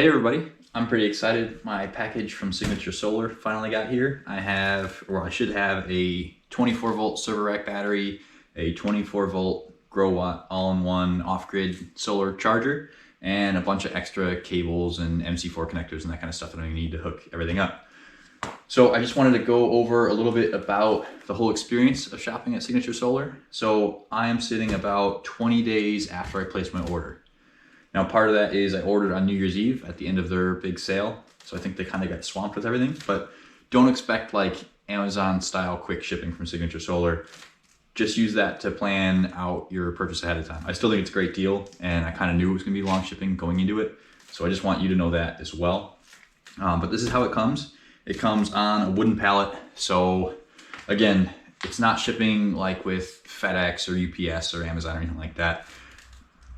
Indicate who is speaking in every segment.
Speaker 1: Hey everybody, I'm pretty excited. My package from Signature Solar finally got here. I should have a 24 volt server rack battery, a 24 volt Growatt all-in-one off-grid solar charger, and a bunch of extra cables and MC4 connectors and that kind of stuff that I need to hook everything up. So I just wanted to go over a little bit about the whole experience of shopping at Signature Solar. So I am sitting about 20 days after I placed my order. Now, part of that is I ordered on New Year's Eve at the end of their big sale. So I think they kind of got swamped with everything, but don't expect like Amazon style quick shipping from Signature Solar. Just use that to plan out your purchase ahead of time. I still think it's a great deal, and I kind of knew it was gonna be long shipping going into it. So I just want you to know that as well. But this is how it comes. It comes on a wooden pallet. So again, it's not shipping like with FedEx or UPS or Amazon or anything like that.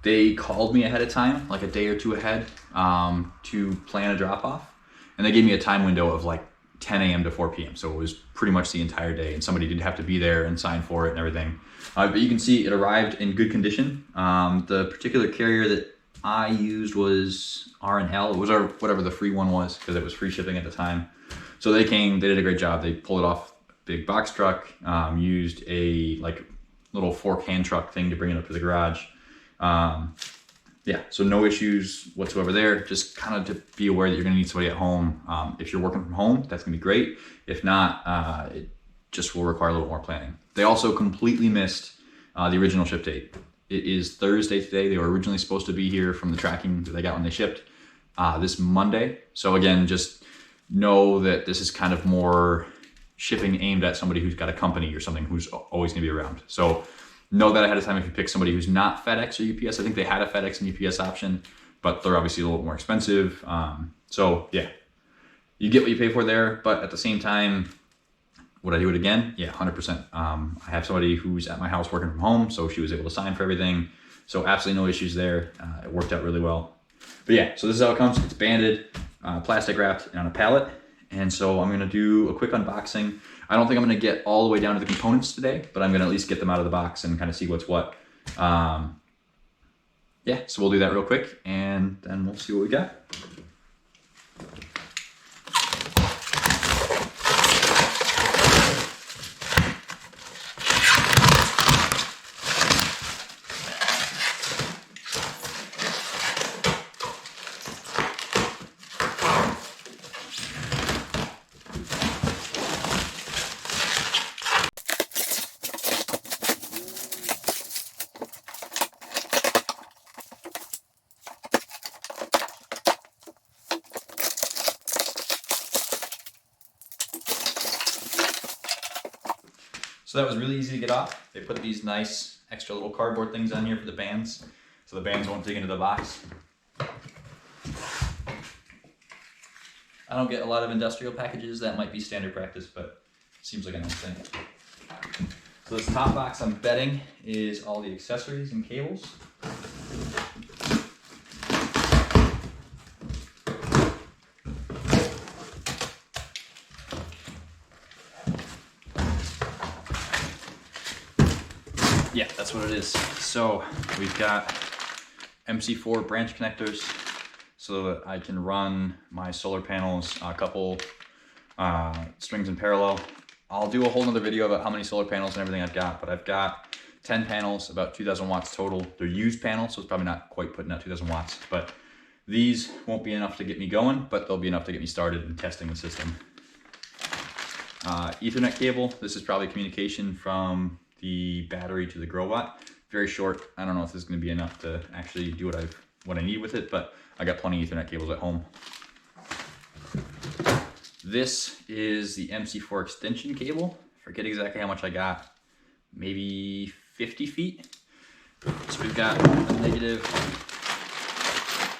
Speaker 1: They called me ahead of time, like a day or two ahead, to plan a drop off. And they gave me a time window of like 10 a.m. to 4 p.m. So it was pretty much the entire day, and somebody did have to be there and sign for it and everything. But you can see it arrived in good condition. The particular carrier that I used was R&L. It was whatever the free one was, because it was free shipping at the time. So they came, they did a great job. They pulled it off a big box truck, used a like little fork hand truck thing to bring it up to the garage. Yeah, so no issues whatsoever there. Just kind of to be aware that you're gonna need somebody at home. If you're working from home, that's gonna be great. If not, it just will require a little more planning. They also completely missed the original ship date. It is Thursday today. They were originally supposed to be here from the tracking that they got when they shipped this Monday. So again, just know that this is kind of more shipping aimed at somebody who's got a company or something who's always gonna be around. So know that ahead of time if you pick somebody who's not FedEx or UPS. I think they had a FedEx and UPS option, but they're obviously a little bit more expensive. So yeah, you get what you pay for there, but at the same time, would I do it again? Yeah, 100%. I have somebody who's at my house working from home, so she was able to sign for everything. So absolutely no issues there. It worked out really well. But yeah, so this is how it comes. It's banded, plastic wrapped on a pallet. And so I'm gonna do a quick unboxing. I don't think I'm gonna get all the way down to the components today, but I'm gonna at least get them out of the box and kind of see what's what. Yeah, so we'll do that real quick and then we'll see what we got. So that was really easy to get off. They put these nice extra little cardboard things on here for the bands, so the bands won't dig into the box. I don't get a lot of industrial packages. That might be standard practice, but it seems like a nice thing. So this top box, I'm betting, is all the accessories and cables. Yeah, that's what it is. So we've got MC4 branch connectors so that I can run my solar panels, a couple strings in parallel. I'll do a whole nother video about how many solar panels and everything I've got, but I've got 10 panels, about 2,000 watts total. They're used panels, so it's probably not quite putting out 2,000 watts, but these won't be enough to get me going, but they'll be enough to get me started in testing the system. Ethernet cable. This is probably communication from the battery to the Growatt. Very short. I don't know if this is going to be enough to actually do what I need with it, but I got plenty of Ethernet cables at home. This is the MC4 extension cable. Forget exactly how much I got. Maybe 50 feet. So we've got a negative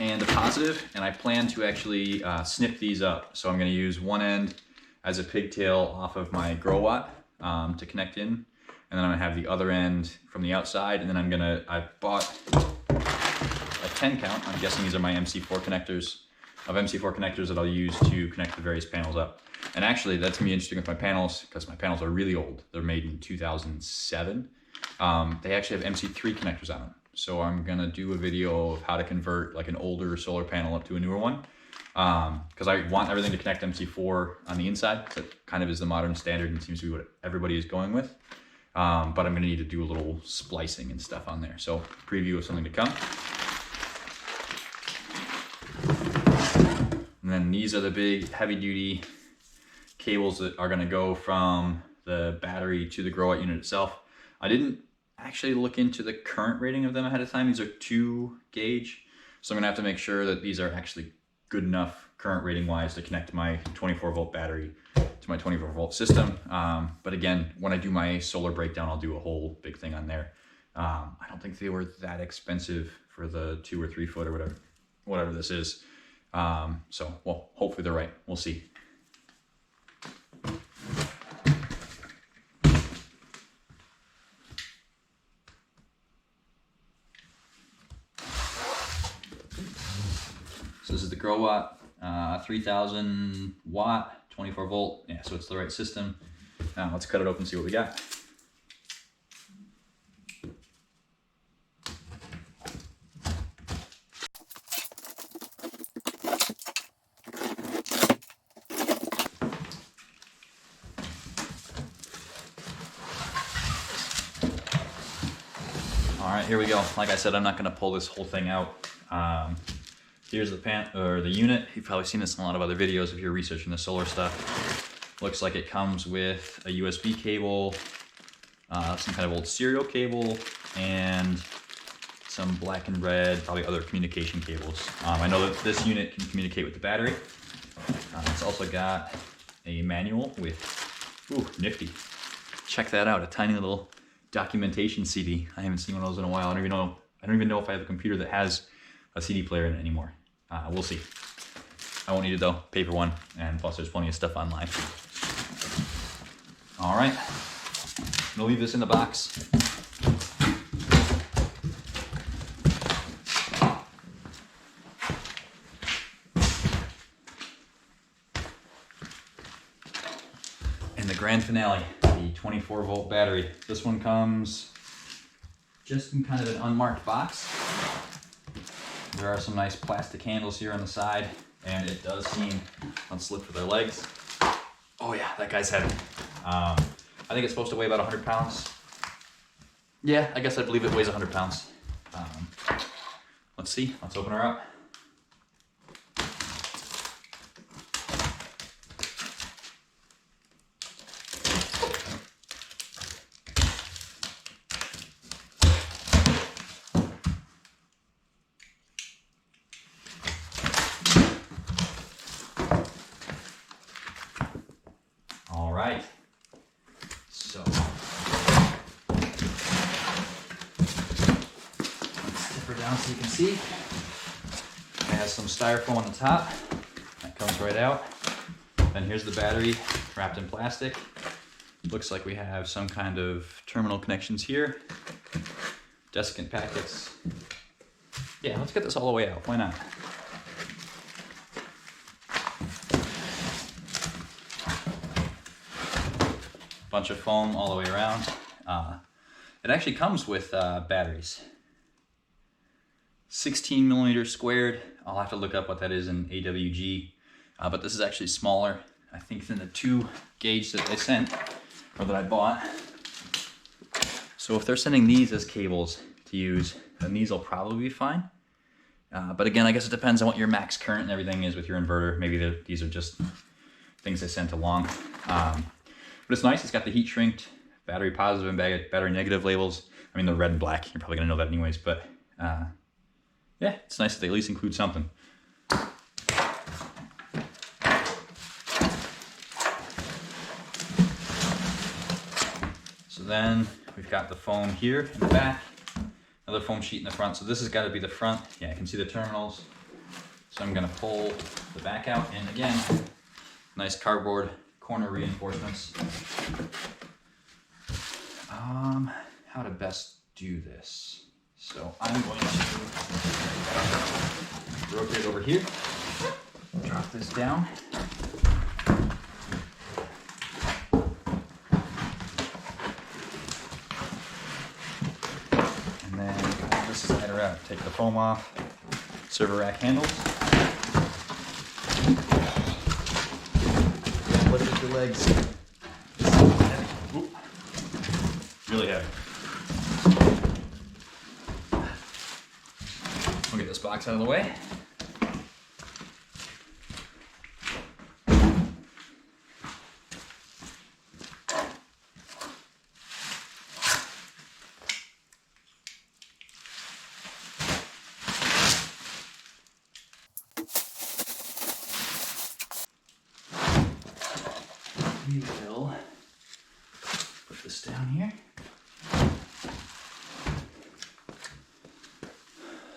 Speaker 1: and a positive, and I plan to actually snip these up. So I'm going to use one end as a pigtail off of my Growatt to connect in. And then I'm gonna have the other end from the outside, and then I bought a 10 count. I'm guessing these are my MC4 connectors, that I'll use to connect the various panels up. And actually, that's gonna be interesting with my panels, because my panels are really old. They're made in 2007. They actually have MC3 connectors on them. So I'm gonna do a video of how to convert like an older solar panel up to a newer one. Because I want everything to connect MC4 on the inside. That kind of is the modern standard and seems to be what everybody is going with. But I'm gonna need to do a little splicing and stuff on there. So preview of something to come. And then these are the big heavy duty cables that are gonna go from the battery to the Growatt unit itself. I didn't actually look into the current rating of them ahead of time. These are 2 gauge. So I'm gonna have to make sure that these are actually good enough current rating wise to connect my 24-volt battery to my 24-volt system. But again, when I do my solar breakdown, I'll do a whole big thing on there. I don't think they were that expensive for the 2 or 3 foot or whatever this is. So, well, hopefully they're right. We'll see. So this is the Growatt 3000 watt, 24 volt. Yeah, so it's the right system. Now let's cut it open and see what we got. All right, here we go. Like I said, I'm not gonna pull this whole thing out. Here's the unit. You've probably seen this in a lot of other videos if you're researching the solar stuff. Looks like it comes with a USB cable, some kind of old serial cable, and some black and red, probably other communication cables. I know that this unit can communicate with the battery. It's also got a manual with, ooh, nifty. Check that out, a tiny little documentation CD. I haven't seen one of those in a while. I don't even know if I have a computer that has a CD player in it anymore. We'll see. I won't need it though, paper one, and plus there's plenty of stuff online. All right, I'm gonna leave this in the box. And the grand finale, the 24-volt battery. This one comes just in kind of an unmarked box. There are some nice plastic handles here on the side, and it does seem unslip for their legs. Oh yeah, that guy's heavy. I think it's supposed to weigh about 100 pounds. Yeah, I guess I believe it weighs 100 pounds. Let's see, let's open her up. All right, so let's tip her down so you can see. It has some styrofoam on the top. That comes right out. Then here's the battery wrapped in plastic. Looks like we have some kind of terminal connections here. Desiccant packets. Yeah, let's get this all the way out. Why not? Bunch of foam all the way around. It actually comes with batteries. 16 millimeters squared. I'll have to look up what that is in AWG, but this is actually smaller, I think, than the 2 gauge that they sent, or that I bought. So if they're sending these as cables to use, then these will probably be fine. But again, I guess it depends on what your max current and everything is with your inverter. Maybe these are just things they sent along. But it's nice, it's got the heat shrinked battery positive and battery negative labels. I mean, they're red and black, you're probably gonna know that anyways, but yeah, it's nice that they at least include something. So then we've got the foam here in the back, another foam sheet in the front. So this has got to be the front. Yeah, I can see the terminals. So I'm gonna pull the back out, and again, nice cardboard corner reinforcements. How to best do this? So I'm going to rotate over here, drop this down. And then this is take the foam off, server rack handles. Lift up your legs. Oop. Really heavy. We'll get this box out of the way. We will put this down here.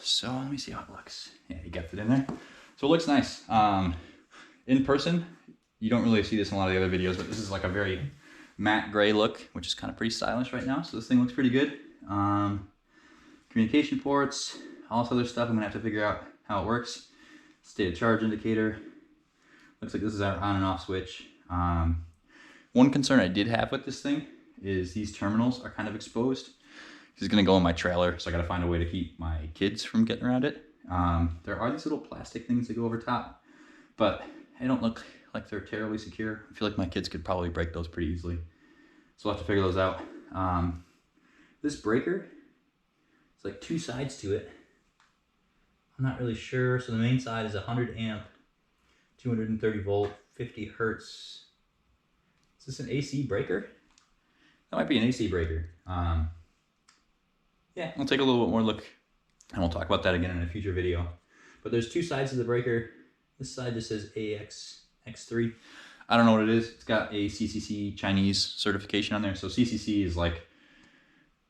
Speaker 1: So let me see how it looks. Yeah, you got it in there. So it looks nice. In person, you don't really see this in a lot of the other videos, but this is like a very matte gray look, which is kind of pretty stylish right now. So this thing looks pretty good. Communication ports, all this other stuff. I'm gonna have to figure out how it works. State of charge indicator. Looks like this is our on and off switch. One concern I did have with this thing is these terminals are kind of exposed. This is gonna go in my trailer, so I gotta find a way to keep my kids from getting around it. There are these little plastic things that go over top, but they don't look like they're terribly secure. I feel like my kids could probably break those pretty easily. So we'll have to figure those out. This breaker, it's like two sides to it. I'm not really sure. So the main side is 100 amp, 230 volt, 50 hertz. Is this an AC breaker? That might be an AC breaker. Yeah, we'll take a little bit more look and we'll talk about that again in a future video. But there's two sides of the breaker. This side just says AX3. I don't know what it is. It's got a CCC Chinese certification on there. So CCC is like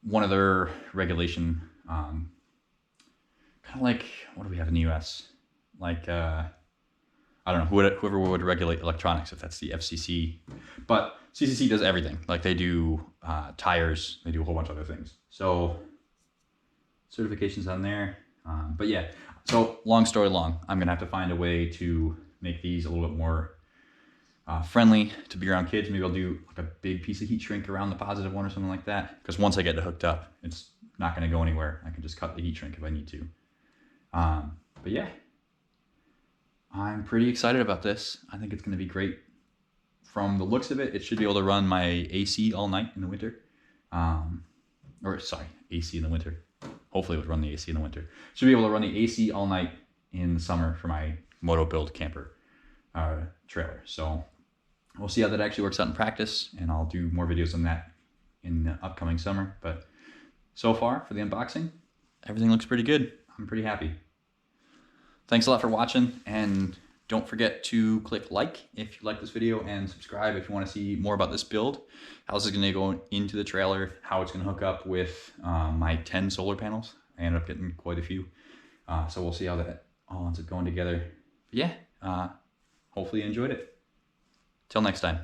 Speaker 1: one of their regulation, kind of like, what do we have in the US? Like, I don't know, whoever would regulate electronics, if that's the FCC. But CCC does everything. Like they do tires, they do a whole bunch of other things. So certifications on there. But yeah, so long story long, I'm gonna have to find a way to make these a little bit more friendly to be around kids. Maybe I'll do like a big piece of heat shrink around the positive one or something like that. Because once I get it hooked up, it's not gonna go anywhere. I can just cut the heat shrink if I need to. But yeah, I'm pretty excited about this. I think it's gonna be great. From the looks of it, it should be able to run my AC all night in the winter. Or sorry, AC in the winter. Hopefully it would run the AC in the winter. Should be able to run the AC all night in the summer for my Moto Build camper trailer. So we'll see how that actually works out in practice, and I'll do more videos on that in the upcoming summer. But so far for the unboxing, everything looks pretty good. I'm pretty happy. Thanks a lot for watching, and don't forget to click like if you like this video and subscribe if you want to see more about this build. How this is going to go into the trailer, how it's going to hook up with my 10 solar panels. I ended up getting quite a few. So we'll see how that all ends up going together. But yeah, hopefully you enjoyed it. Till next time.